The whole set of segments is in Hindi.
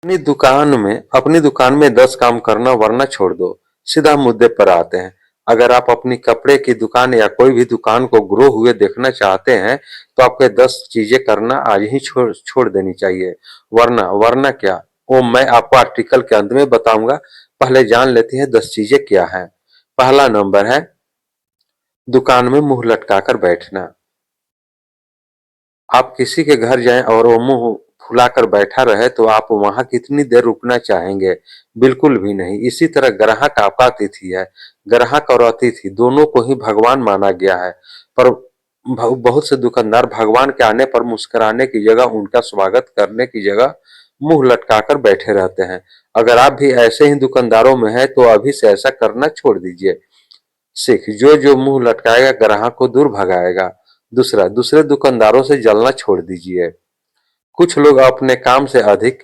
अपनी दुकान में 10 काम करना वरना छोड़ दो। सीधा मुद्दे पर आते हैं। अगर आप अपनी कपड़े की दुकान या कोई भी दुकान को ग्रो हुए देखना चाहते हैं तो आपके 10 चीजें करना आज ही छोड़ छोड़ देनी चाहिए। वरना क्या, वो मैं आपको आर्टिकल के अंत में बताऊंगा। पहले जान लेते हैं 10 चीजें क्या है। पहला नंबर है दुकान में मुंह लटकाकर बैठना। आप किसी के घर जाएं और वो मुंह फुलाकर बैठा रहे तो आप वहां कितनी देर रुकना चाहेंगे? बिल्कुल भी नहीं। इसी तरह ग्राहक आपका अतिथि है। ग्राहक और अतिथि दोनों को ही भगवान माना गया है, पर बहुत से दुकानदार भगवान के आने पर मुस्कुराने की जगह, उनका स्वागत करने की जगह मुंह लटकाकर बैठे रहते हैं। अगर आप भी ऐसे ही दुकानदारों में हैं तो अभी से ऐसा करना छोड़ दीजिए। सिख जो जो मुंह लटकाएगा ग्राहक को दूर भगाएगा। दूसरा, दूसरे दुकानदारों से जलना छोड़ दीजिए। कुछ लोग अपने काम से अधिक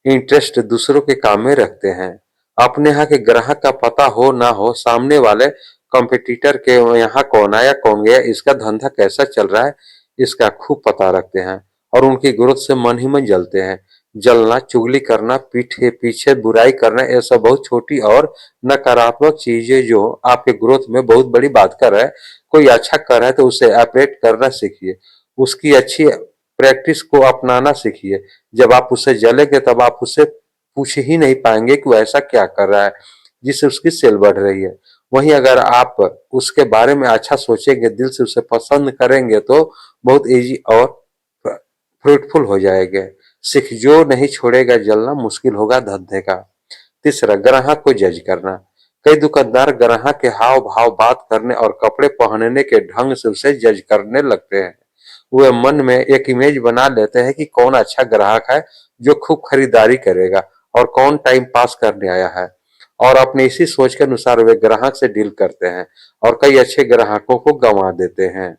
इंटरेस्ट दूसरों के काम में रखते हैं। अपने यहाँ के ग्राहक का पता हो ना हो, सामने वाले कंपटीटर के यहाँ कौन आया कौन गया, इसका धंधा कैसा चल रहा है, इसका खूब पता रखते हैं और उनकी ग्रोथ से मन ही मन जलते हैं। जलना, चुगली करना, पीठ के पीछे बुराई करना, ये सब बहुत छोटी और नकारात्मक चीजें जो आपके ग्रोथ में बहुत बड़ी बात कर रहा है। कोई अच्छा कर रहा है तो उसे अप्रिशिएट करना सीखिए, उसकी अच्छी प्रैक्टिस को अपनाना सीखिए। जब आप उससे जलेंगे तब आप उससे पूछ ही नहीं पाएंगे कि वो ऐसा क्या कर रहा है जिससे उसकी सेल बढ़ रही है। वहीं अगर आप उसके बारे में अच्छा सोचेंगे, दिल से उसे पसंद करेंगे तो बहुत इजी और फ्रूटफुल हो जाएंगे। सीख जो नहीं छोड़ेगा जलना, मुश्किल होगा धंधे का। तीसरा, ग्राहक को जज करना। कई दुकानदार ग्राहक के हाव भाव, बात करने और कपड़े पहनने के ढंग से उसे जज करने लगते हैं। वे मन में एक इमेज बना लेते हैं कि कौन अच्छा ग्राहक है जो खूब खरीदारी करेगा और कौन टाइम पास करने आया है, और अपने इसी सोच के अनुसार वे ग्राहक से डील करते हैं और कई अच्छे ग्राहकों को गंवा देते हैं।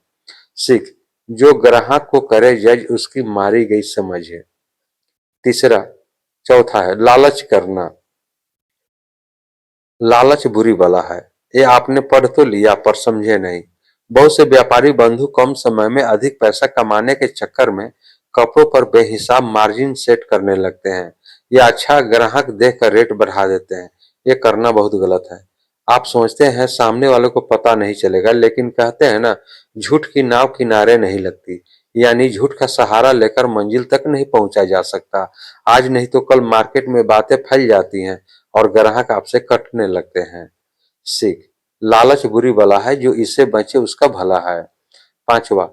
सीख जो ग्राहक को करे जज, उसकी मारी गई समझ है। तीसरा, चौथा है लालच करना। लालच बुरी बला है। ये आपने पढ़ तो लिया पर समझे नहीं। बहुत से व्यापारी बंधु कम समय में अधिक पैसा कमाने के चक्कर में कपड़ों पर बेहिसाब मार्जिन सेट करने लगते हैं या अच्छा ग्राहक देखकर रेट बढ़ा देते हैं। ये करना बहुत गलत है। आप सोचते हैं सामने वाले को पता नहीं चलेगा, लेकिन कहते हैं ना, झूठ की नाव किनारे नहीं लगती। यानी झूठ का सहारा लेकर मंजिल तक नहीं पहुंचा जा सकता। आज नहीं तो कल मार्केट में बातें फैल जाती हैं और ग्राहक आपसे कटने लगते हैं। सीख लालच बुरी बला है, जो इससे बचे उसका भला है। पांचवा,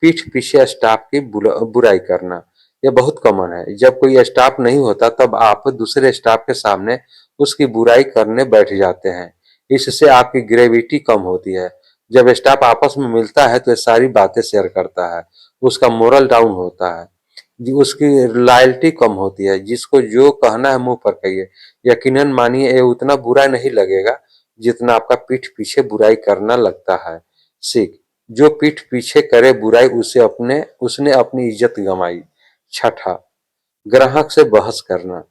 पीठ पीछे स्टाफ की बुराई करना। यह बहुत कॉमन है। जब कोई स्टाफ नहीं होता तब आप दूसरे स्टाफ के सामने उसकी बुराई करने बैठ जाते हैं। इससे आपकी ग्रेविटी कम होती है। जब स्टाफ आपस में मिलता है तो ये सारी बातें शेयर करता है, उसका मोरल डाउन होता है, उसकी लॉयल्टी कम होती है। जिसको जो कहना है मुंह पर कहिए। यकीनन मानिए ये उतना बुरा नहीं लगेगा जितना आपका पीठ पीछे बुराई करना लगता है। सीख जो पीठ पीछे करे बुराई, उसने अपनी इज्जत गंवाई। छठा, ग्राहक से बहस करना।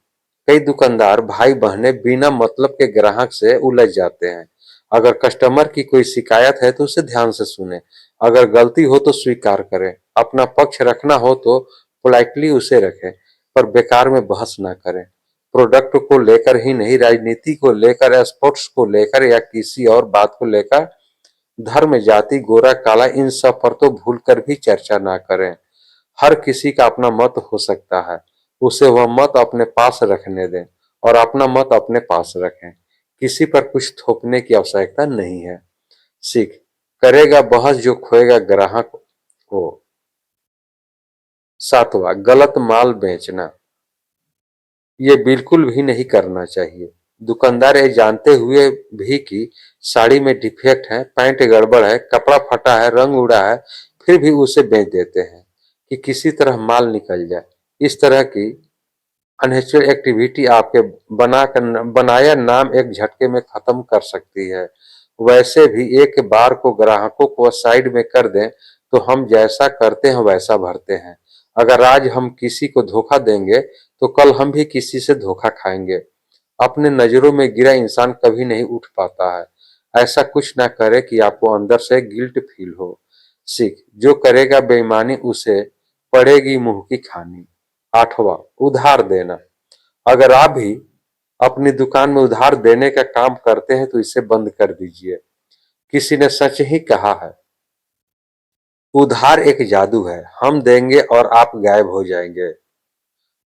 कई दुकानदार भाई बहनें बिना मतलब के ग्राहक से उलझ जाते हैं। अगर कस्टमर की कोई शिकायत है तो उसे ध्यान से सुने, अगर गलती हो तो स्वीकार करें, अपना पक्ष रखना हो तो पोलाइटली उसे रखें, पर बेकार में बहस ना करें। प्रोडक्ट को लेकर ही नहीं, राजनीति को लेकर, स्पोर्ट्स को लेकर या किसी और बात को लेकर, धर्म, जाति, गोरा काला, इन सब पर तो भूल कर भी चर्चा ना करें। हर किसी का अपना मत हो सकता है, उसे वह मत अपने पास रखने दें और अपना मत अपने पास रखें। किसी पर कुछ थोपने की आवश्यकता नहीं है। सीख करेगा बहस जो खोएगा ग्राहक को। सातवां, गलत माल बेचना। ये बिल्कुल भी नहीं करना चाहिए। दुकानदार ये जानते हुए भी कि साड़ी में डिफेक्ट है, पैंट गड़बड़ है, कपड़ा फटा है, रंग उड़ा है, फिर भी उसे बेच देते हैं कि किसी तरह माल निकल जाए। इस तरह की अननेचुरल एक्टिविटी आपके बनाया नाम एक झटके में खत्म कर सकती है। वैसे भी एक बार को ग्राहकों को साइड में कर दें तो हम जैसा करते हैं वैसा भरते हैं। अगर आज हम किसी को धोखा देंगे तो कल हम भी किसी से धोखा खाएंगे। अपने नजरों में गिरा इंसान कभी नहीं उठ पाता है। ऐसा कुछ ना करे कि आपको अंदर से गिल्ट फील हो। सीख जो करेगा बेईमानी, उसे पड़ेगी मुंह की खानी। आठवां, उधार देना। अगर आप भी अपनी दुकान में उधार देने का काम करते हैं तो इसे बंद कर दीजिए। किसी ने सच ही कहा है, उधार एक जादू है, हम देंगे और आप गायब हो जाएंगे।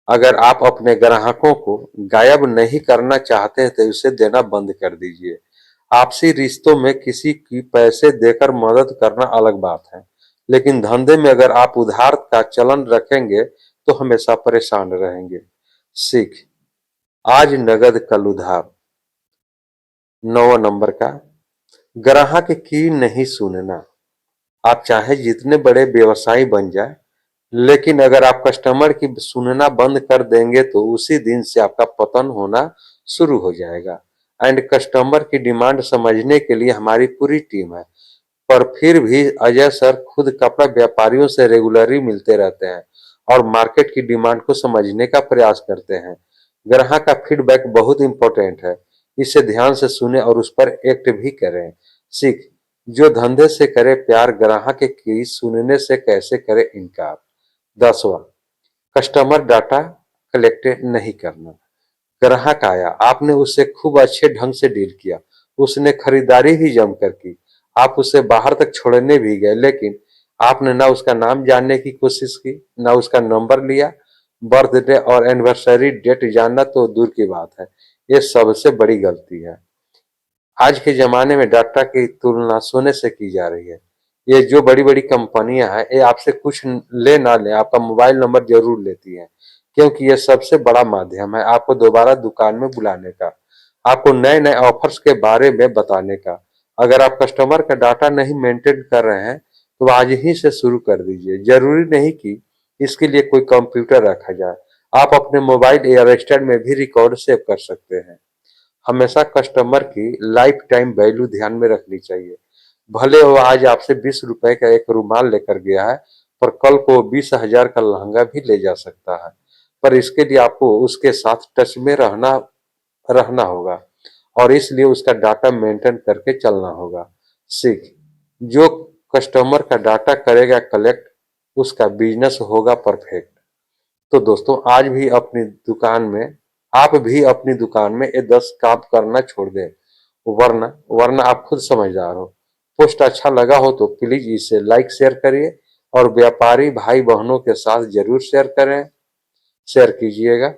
अगर आप अपने ग्राहकों को गायब नहीं करना चाहते हैं तो उसे देना बंद कर दीजिए। आपसी रिश्तों में किसी की पैसे देकर मदद करना अलग बात है, लेकिन धंधे में अगर आप उधार का चलन रखेंगे तो हमेशा परेशान रहेंगे। सीख, आज नगद कल उधार। 9 नंबर का, ग्राहक की नहीं सुनना। आप चाहे जितने बड़े व्यवसायी बन जाए, लेकिन अगर आप कस्टमर की सुनना बंद कर देंगे तो उसी दिन से आपका पतन होना शुरू हो जाएगा। एंड कस्टमर की डिमांड समझने के लिए हमारी पूरी टीम है, पर फिर भी अजय सर खुद कपड़ा व्यापारियों से रेगुलरली मिलते रहते हैं और मार्केट की डिमांड को समझने का प्रयास करते हैं। ग्राहक का फीडबैक बहुत इंपॉर्टेंट है, इसे ध्यान से सुने और उस पर एक्ट भी करें। सीख, जो धंधे से करे प्यार, ग्राहक की सुनने से कैसे करे इनकार। 10वां, कस्टमर डाटा कलेक्ट नहीं करना। ग्राहक आया, आपने उससे खूब अच्छे ढंग से डील किया, उसने खरीदारी भी जमकर की, आप उसे बाहर तक छोड़ने भी गए, लेकिन आपने ना उसका नाम जानने की कोशिश की, ना उसका नंबर लिया। बर्थडे और एनिवर्सरी डेट जानना तो दूर की बात है, ये सबसे बड़ी गलती है। आज के ज़माने में डाटा की तुलना सोने से की जा रही है। ये जो बड़ी-बड़ी कंपनियां हैं, ये आपसे कुछ ले ना ले, आपका मोबाइल नंबर जरूर लेती हैं, क्योंकि ये सबसे बड़ा माध्यम है आपको दोबारा दुकान में बुलाने का, आपको नए-नए ऑफर्स के बारे में बताने का। अगर आप कस्टमर का डाटा नहीं मेंटेन कर रहे हैं, तो आज ही से शुरू कर दीजिए। जरूरी नहीं कि इसके लिए कोई कंप्यूटर रखा जाए, आप अपने मोबाइल या रजिस्टर में भी रिकॉर्ड सेव कर सकते हैं। हमेशा कस्टमर की लाइफ टाइम वैल्यू ध्यान में रखनी चाहिए। भले वो आज आपसे 20 रुपए का एक रुमाल लेकर गया है, पर कल को 20,000 का लहंगा भी ले जा सकता है। पर इसके लिए आपको उसके साथ टच में रहना रहना होगा और इसलिए उसका डाटा मेंटेन करके चलना होगा। सीख, जो कस्टमर का डाटा करेगा कलेक्ट, उसका बिजनेस होगा परफेक्ट। तो दोस्तों, आज भी अपनी दुकान में आप भी अपनी दुकान में ये 10 काम करना छोड़ दें, वरना वरना आप खुद समझदार हो। पोस्ट अच्छा लगा हो तो प्लीज इसे लाइक शेयर करिए और व्यापारी भाई बहनों के साथ जरूर शेयर कीजिएगा।